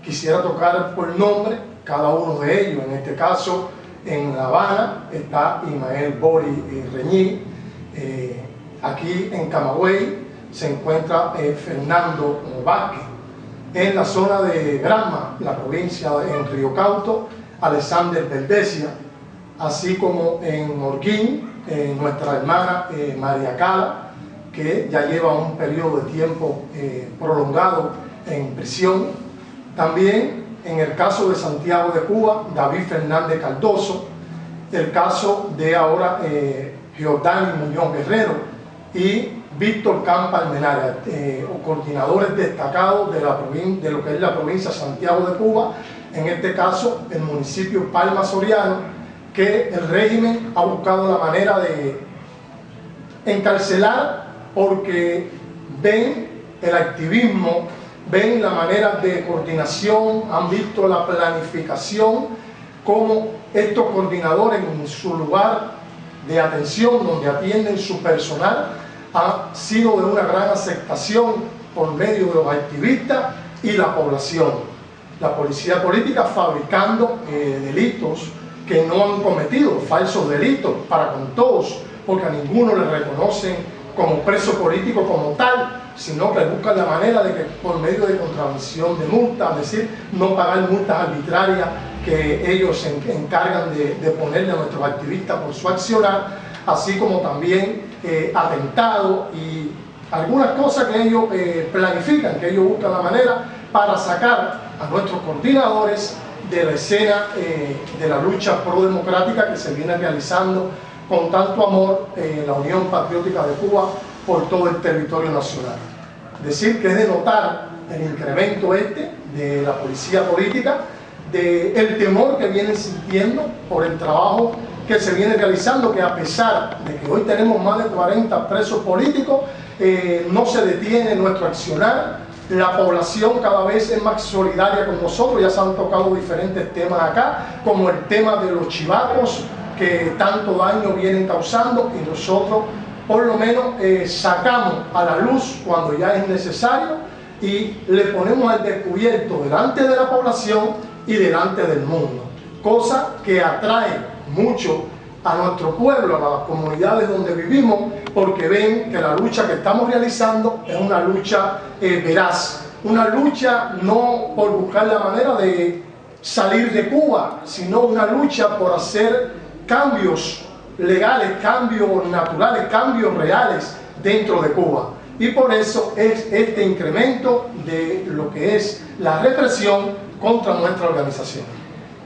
Quisiera tocar por nombre cada uno de ellos. En este caso, en La Habana está Ismael Bori Reñí. Aquí en Camagüey se encuentra Fernando Vázquez. En la zona de Granma, la provincia en Río Cauto, Alexander Verdesia, así como en Holguín, nuestra hermana María Cala, que ya lleva un periodo de tiempo prolongado en prisión. También en el caso de Santiago de Cuba, David Fernández Cardoso, el caso de ahora Giordani Muñoz Guerrero y Víctor Campa Almenara, coordinadores destacados de lo que es la provincia de Santiago de Cuba, en este caso el municipio Palma Soriano, que el régimen ha buscado la manera de encarcelar porque ven el activismo, ven la manera de coordinación, han visto la planificación, como estos coordinadores en su lugar de atención, donde atienden su personal, ha sido de una gran aceptación por medio de los activistas y la población. La policía política fabricando delitos que no han cometido, falsos delitos para con todos, porque a ninguno le reconocen como preso político como tal, sino que buscan la manera de que por medio de contravención de multas, es decir, no pagar multas arbitrarias que ellos se encargan de ponerle a nuestros activistas por su accionar, así como también atentados y algunas cosas que ellos planifican, que ellos buscan la manera para sacar a nuestros coordinadores de la escena de la lucha pro-democrática que se viene realizando con tanto amor en la Unión Patriótica de Cuba por todo el territorio nacional. Decir que es de notar el incremento de la policía política, del temor que vienen sintiendo por el trabajo que se viene realizando, que a pesar de que hoy tenemos más de 40 presos políticos, no se detiene nuestro accionar. La población cada vez es más solidaria con nosotros. Ya se han tocado diferentes temas acá, como el tema de los chivacos que tanto daño vienen causando, y nosotros por lo menos sacamos a la luz cuando ya es necesario y le ponemos al descubierto delante de la población y delante del mundo, cosa que atrae mucho a nuestro pueblo, a las comunidades donde vivimos, porque ven que la lucha que estamos realizando es una lucha veraz, una lucha no por buscar la manera de salir de Cuba, sino una lucha por hacer cambios legales, cambios naturales, cambios reales dentro de Cuba. Y por eso es este incremento de lo que es la represión contra nuestra organización.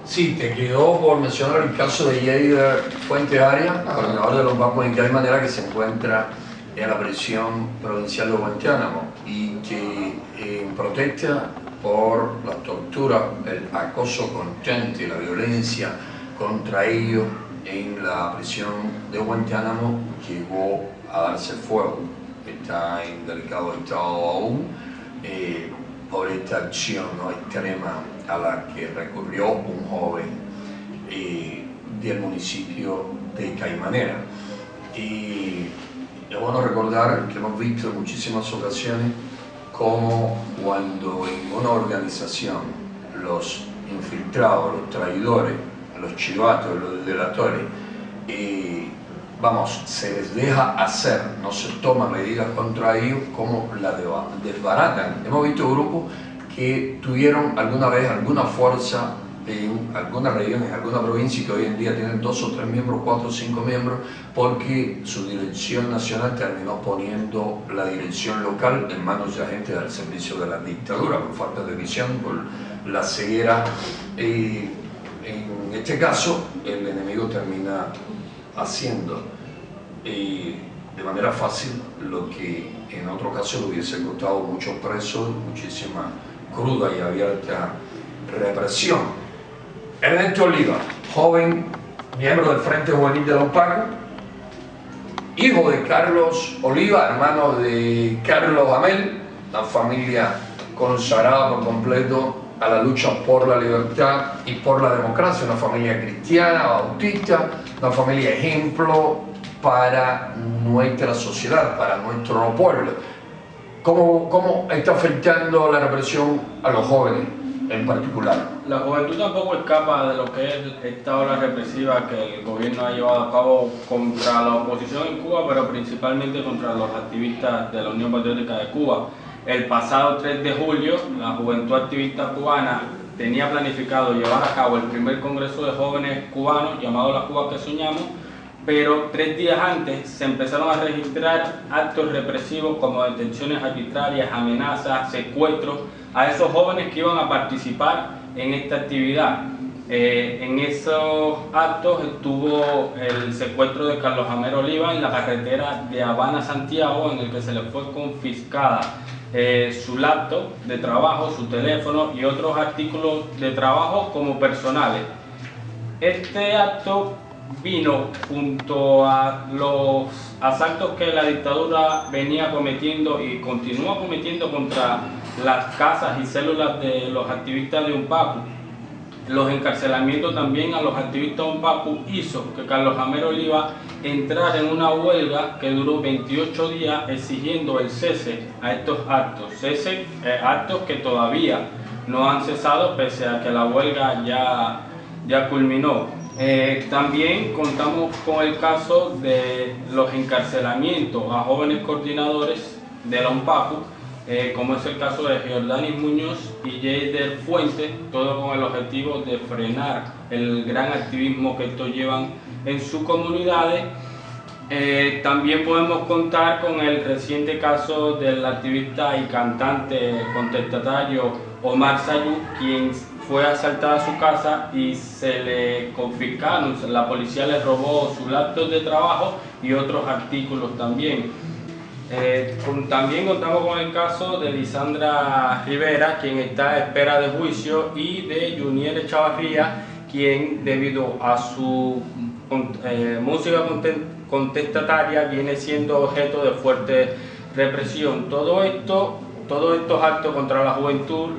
Sí, te quedó por mencionar el caso de Yeider Fuentes Arias, coordinador de los bancos en que hay manera que se encuentra en la prisión provincial de Guantánamo y que en protesta por la tortura, el acoso constante y la violencia contra ellos en la prisión de Guantánamo llegó a darse fuego. Está en delicado estado aún por esta acción extrema a la que recurrió un joven del municipio de Caimanera. Y es bueno recordar que hemos visto en muchísimas ocasiones cómo cuando en una organización los infiltrados, los traidores, los chivatos, los delatores vamos, se les deja hacer, no se toman medidas contra ellos, como la desbaratan. Hemos visto grupos que tuvieron alguna vez alguna fuerza en algunas regiones, en alguna provincia, que hoy en día tienen 2 o 3 miembros, 4 o 5 miembros, porque su dirección nacional terminó poniendo la dirección local en manos de agentes del servicio de la dictadura, por falta de visión, por la ceguera. En este caso, el enemigo termina haciendo de manera fácil lo que en otro caso le hubiese costado muchos presos, muchísima cruda y abierta represión. Ernesto Oliva, joven miembro del Frente Juvenil de Don Paco, hijo de Carlos Oliva, hermano de Carlos Amel, una familia consagrada por completo a la lucha por la libertad y por la democracia, una familia cristiana, bautista, una familia ejemplo para nuestra sociedad, para nuestro pueblo. ¿Cómo está afectando la represión a los jóvenes en particular? La juventud tampoco escapa de lo que es esta ola represiva que el gobierno ha llevado a cabo contra la oposición en Cuba, pero principalmente contra los activistas de la Unión Patriótica de Cuba. El pasado 3 de julio, la juventud activista cubana tenía planificado llevar a cabo el primer congreso de jóvenes cubanos llamado La Cuba que Soñamos, pero 3 días antes se empezaron a registrar actos represivos como detenciones arbitrarias, amenazas, secuestros a esos jóvenes que iban a participar en esta actividad. En esos actos estuvo el secuestro de Carlos Amel Oliva en la carretera de Habana a Santiago, en el que se le fue confiscada su laptop de trabajo, su teléfono y otros artículos de trabajo como personales. Este acto vino junto a los asaltos que la dictadura venía cometiendo y continúa cometiendo contra las casas y células de los activistas de UNPACU. Los encarcelamientos también a los activistas de UNPACU hizo que Carlos Amel Oliva entrara en una huelga que duró 28 días exigiendo el cese a estos actos, actos que todavía no han cesado pese a que la huelga ya culminó. También contamos con el caso de los encarcelamientos a jóvenes coordinadores de la UNPACU, como es el caso de Jordanis Muñoz y Jader Fuentes, todo con el objetivo de frenar el gran activismo que estos llevan en sus comunidades. También podemos contar con el reciente caso del activista y cantante contestatario Omar Sayú, quien fue asaltada a su casa y se le confiscaron, la policía le robó su laptop de trabajo y otros artículos también. También contamos con el caso de Lisandra Rivera, quien está a espera de juicio, y de Junier Echavarría, quien debido a su música contestataria viene siendo objeto de fuerte represión. Todos estos actos contra la juventud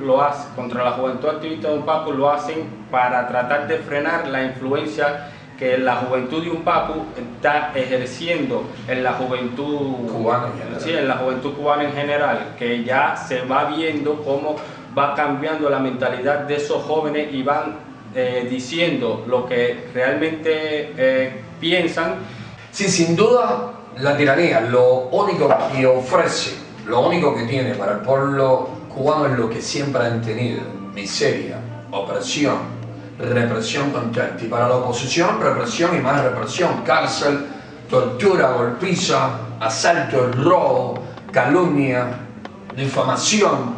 contra la juventud activista de UNPACU lo hacen para tratar de frenar la influencia que la juventud de UNPACU está ejerciendo en la juventud cubana en general. Sí, en la juventud cubana en general, que ya se va viendo cómo va cambiando la mentalidad de esos jóvenes y van diciendo lo que realmente piensan. Sí, sin duda la tiranía lo único que ofrece, lo único que tiene para el pueblo cubano es lo que siempre han tenido: miseria, opresión, represión constante. Y para la oposición, represión y más represión, cárcel, tortura, golpiza, asalto, robo, calumnia, difamación.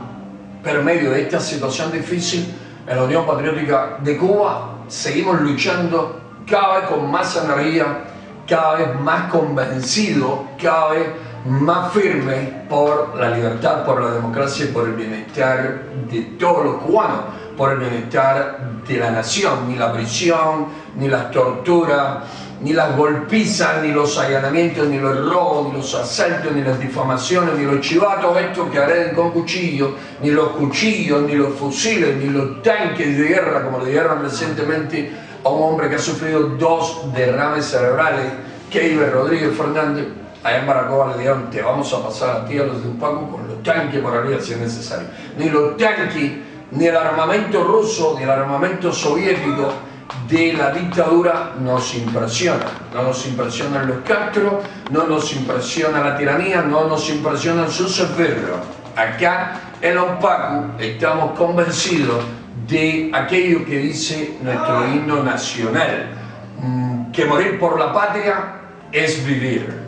Pero en medio de esta situación difícil, en la Unión Patriótica de Cuba seguimos luchando cada vez con más energía, cada vez más convencido, cada vez más firme por la libertad, por la democracia y por el bienestar de todos los cubanos, por el bienestar de la nación. Ni la prisión, ni las torturas, ni las golpizas, ni los allanamientos, ni los robos, ni los asaltos, ni las difamaciones, ni los chivatos estos que agreden con cuchillos, ni los cuchillos, ni los fusiles, ni los tanques de guerra, como le dieron recientemente a un hombre que ha sufrido 2 derrames cerebrales, Keiber Rodríguez Fernández. Allá en Baracoa le dijeron: te vamos a pasar a ti, a los de UNPACU, con los tanques por arriba si es necesario. Ni los tanques, ni el armamento ruso, ni el armamento soviético de la dictadura nos impresiona. No nos impresionan los Castro, no nos impresiona la tiranía, no nos impresionan sus esbirros. Acá en los Pacus estamos convencidos de aquello que dice nuestro himno nacional, que morir por la patria es vivir.